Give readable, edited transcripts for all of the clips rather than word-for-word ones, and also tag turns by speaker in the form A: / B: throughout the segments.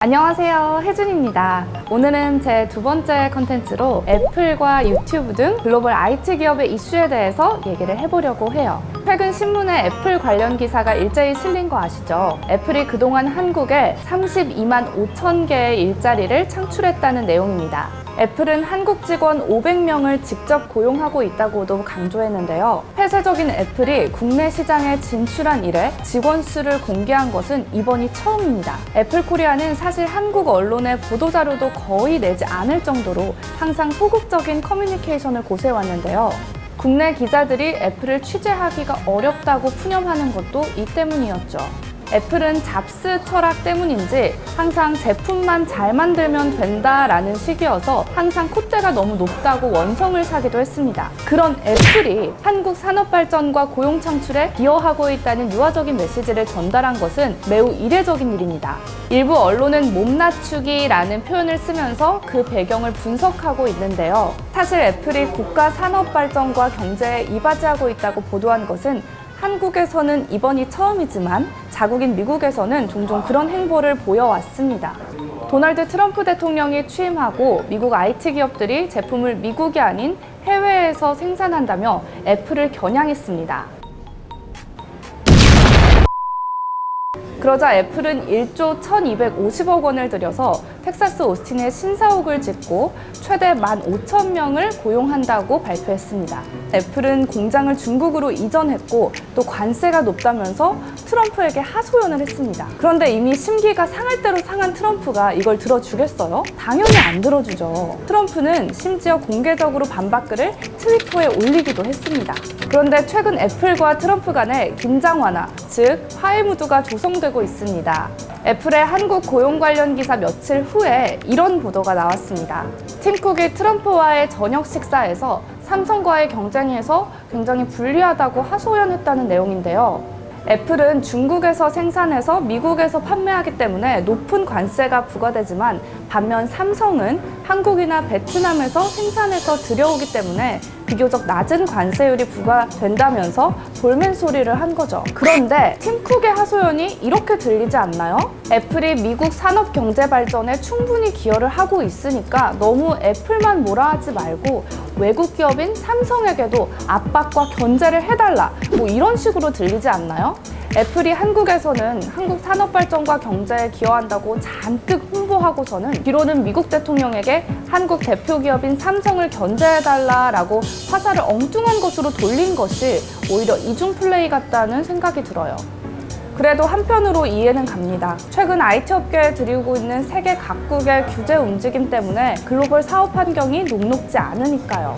A: 안녕하세요, 혜준입니다. 오늘은 제 두 번째 컨텐츠로 애플과 유튜브 등 글로벌 IT 기업의 이슈에 대해서 얘기를 해보려고 해요. 최근 신문에 애플 관련 기사가 일제히 실린 거 아시죠? 애플이 그동안 한국에 32만 5천 개의 일자리를 창출했다는 내용입니다. 애플은 한국 직원 500명을 직접 고용하고 있다고도 강조했는데요. 폐쇄적인 애플이 국내 시장에 진출한 이래 직원 수를 공개한 것은 이번이 처음입니다. 애플 코리아는 사실 한국 언론의 보도자료도 거의 내지 않을 정도로 항상 소극적인 커뮤니케이션을 고수해왔는데요. 국내 기자들이 애플을 취재하기가 어렵다고 푸념하는 것도 이 때문이었죠. 애플은 잡스 철학 때문인지 항상 제품만 잘 만들면 된다라는 식이어서 항상 콧대가 너무 높다고 원성을 사기도 했습니다. 그런 애플이 한국 산업 발전과 고용 창출에 기여하고 있다는 유화적인 메시지를 전달한 것은 매우 이례적인 일입니다. 일부 언론은 몸 낮추기라는 표현을 쓰면서 그 배경을 분석하고 있는데요. 사실 애플이 국가 산업 발전과 경제에 이바지하고 있다고 보도한 것은 한국에서는 이번이 처음이지만 자국인 미국에서는 종종 그런 행보를 보여왔습니다. 도널드 트럼프 대통령이 취임하고 미국 IT 기업들이 제품을 미국이 아닌 해외에서 생산한다며 애플을 겨냥했습니다. 그러자 애플은 1조 1,250억 원을 들여서 텍사스 오스틴에 신사옥을 짓고 최대 15,000명을 고용한다고 발표했습니다. 애플은 공장을 중국으로 이전했고 또 관세가 높다면서 트럼프에게 하소연을 했습니다. 그런데 이미 심기가 상할 대로 상한 트럼프가 이걸 들어주겠어요? 당연히 안 들어주죠. 트럼프는 심지어 공개적으로 반박글을 트위터에 올리기도 했습니다. 그런데 최근 애플과 트럼프 간의 긴장 완화, 즉 화해 무드가 조성되고 있습니다. 애플의 한국 고용 관련 기사 며칠 후에 이런 보도가 나왔습니다. 팀 쿡이 트럼프와의 저녁 식사에서 삼성과의 경쟁에서 굉장히 불리하다고 하소연했다는 내용인데요. 애플은 중국에서 생산해서 미국에서 판매하기 때문에 높은 관세가 부과되지만 반면 삼성은 한국이나 베트남에서 생산해서 들여오기 때문에 비교적 낮은 관세율이 부과된다면서 볼멘 소리를 한 거죠. 그런데 팀 쿡의 하소연이 이렇게 들리지 않나요? 애플이 미국 산업 경제 발전에 충분히 기여를 하고 있으니까 너무 애플만 뭐라 하지 말고 외국 기업인 삼성에게도 압박과 견제를 해달라, 뭐 이런 식으로 들리지 않나요? 애플이 한국에서는 한국 산업 발전과 경제에 기여한다고 잔뜩 홍보하고서는 뒤로는 미국 대통령에게 한국 대표 기업인 삼성을 견제해달라라고 화살을 엉뚱한 것으로 돌린 것이 오히려 이중 플레이 같다는 생각이 들어요. 그래도 한편으로 이해는 갑니다. 최근 IT 업계에 들이고 있는 세계 각국의 규제 움직임 때문에 글로벌 사업 환경이 녹록지 않으니까요.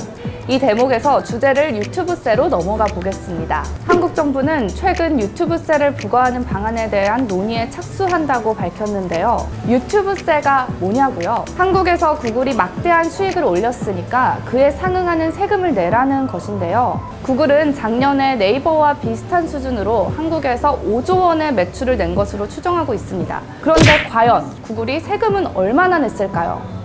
A: 이 대목에서 주제를 유튜브세로 넘어가 보겠습니다. 한국 정부는 최근 유튜브세를 부과하는 방안에 대한 논의에 착수한다고 밝혔는데요. 유튜브세가 뭐냐고요? 한국에서 구글이 막대한 수익을 올렸으니까 그에 상응하는 세금을 내라는 것인데요. 구글은 작년에 네이버와 비슷한 수준으로 한국에서 5조 원의 매출을 낸 것으로 추정하고 있습니다. 그런데 과연 구글이 세금은 얼마나 냈을까요?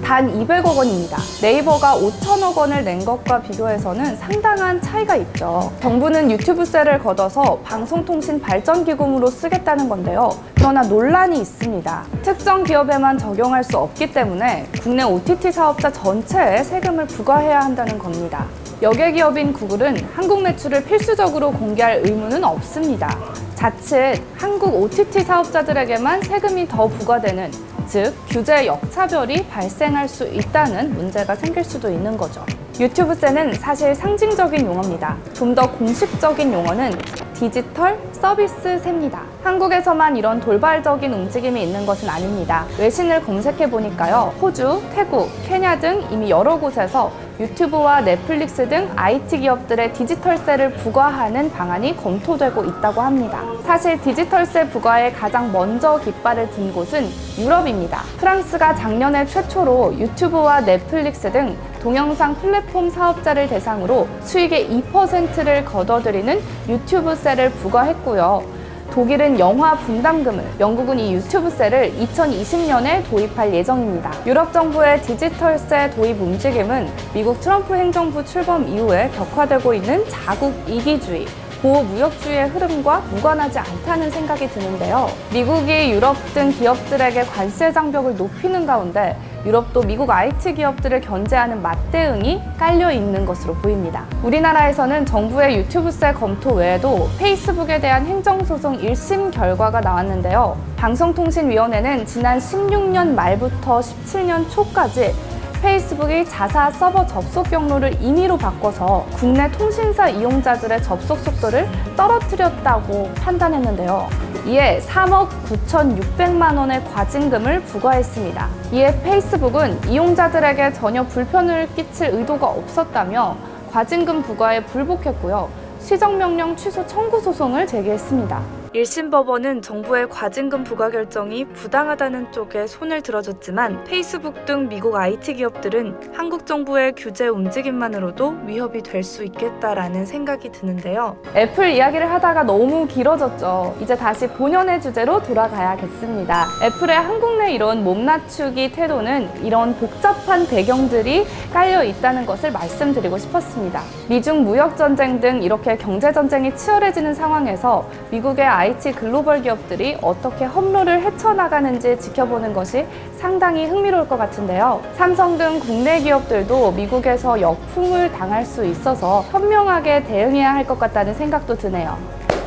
A: 단 200억 원입니다. 네이버가 5천억 원을 낸 것과 비교해서는 상당한 차이가 있죠. 정부는 유튜브세를 걷어서 방송통신발전기금으로 쓰겠다는 건데요. 그러나 논란이 있습니다. 특정 기업에만 적용할 수 없기 때문에 국내 OTT 사업자 전체에 세금을 부과해야 한다는 겁니다. 여객기업인 구글은 한국 매출을 필수적으로 공개할 의무는 없습니다. 자칫 한국 OTT 사업자들에게만 세금이 더 부과되는, 즉 규제 역차별이 발생할 수 있다는 문제가 생길 수도 있는 거죠. 유튜브세는 사실 상징적인 용어입니다. 좀 더 공식적인 용어는 디지털 서비스세입니다. 한국에서만 이런 돌발적인 움직임이 있는 것은 아닙니다. 외신을 검색해 보니까요, 호주, 태국, 케냐 등 이미 여러 곳에서 유튜브와 넷플릭스 등 IT 기업들의 디지털세를 부과하는 방안이 검토되고 있다고 합니다. 사실 디지털세 부과에 가장 먼저 깃발을 든 곳은 유럽입니다. 프랑스가 작년에 최초로 유튜브와 넷플릭스 등 동영상 플랫폼 사업자를 대상으로 수익의 2%를 걷어들이는 유튜브세를 부과했고요. 독일은 영화 분담금을, 영국은 이 유튜브세를 2020년에 도입할 예정입니다. 유럽 정부의 디지털세 도입 움직임은 미국 트럼프 행정부 출범 이후에 격화되고 있는 자국 이기주의, 보호무역주의의 흐름과 무관하지 않다는 생각이 드는데요. 미국이 유럽 등 기업들에게 관세 장벽을 높이는 가운데 유럽도 미국 IT 기업들을 견제하는 맞대응이 깔려 있는 것으로 보입니다. 우리나라에서는 정부의 유튜브세 검토 외에도 페이스북에 대한 행정소송 1심 결과가 나왔는데요. 방송통신위원회는 지난 16년 말부터 17년 초까지 페이스북이 자사 서버 접속 경로를 임의로 바꿔서 국내 통신사 이용자들의 접속 속도를 떨어뜨렸다고 판단했는데요. 이에 3억 9,600만 원의 과징금을 부과했습니다. 이에 페이스북은 이용자들에게 전혀 불편을 끼칠 의도가 없었다며 과징금 부과에 불복했고요. 시정명령 취소 청구 소송을 제기했습니다. 1심 법원은 정부의 과징금 부과 결정이 부당하다는 쪽에 손을 들어줬지만 페이스북 등 미국 IT 기업들은 한국 정부의 규제 움직임만으로도 위협이 될 수 있겠다라는 생각이 드는데요. 애플 이야기를 하다가 너무 길어졌죠. 이제 다시 본연의 주제로 돌아가야겠습니다. 애플의 한국 내 이런 몸 낮추기 태도는 이런 복잡한 배경들이 깔려 있다는 것을 말씀드리고 싶었습니다. 미중 무역 전쟁 등 이렇게 경제 전쟁이 치열해지는 상황에서 미국의 IT 글로벌 기업들이 어떻게 hom로를 헤쳐나가는지 지켜보는 것이 상당히 흥미로울 것 같은데요. 삼성 등 국내 기업들도 미국에서 역풍을 당할 수 있어서 현명하게 대응해야 할 것 같다는 생각도 드네요.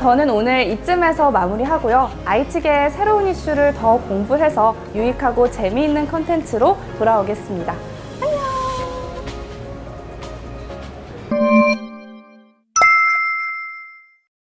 A: 저는 오늘 이쯤에서 마무리하고요. IT계의 새로운 이슈를 더 공부해서 유익하고 재미있는 컨텐츠로 돌아오겠습니다.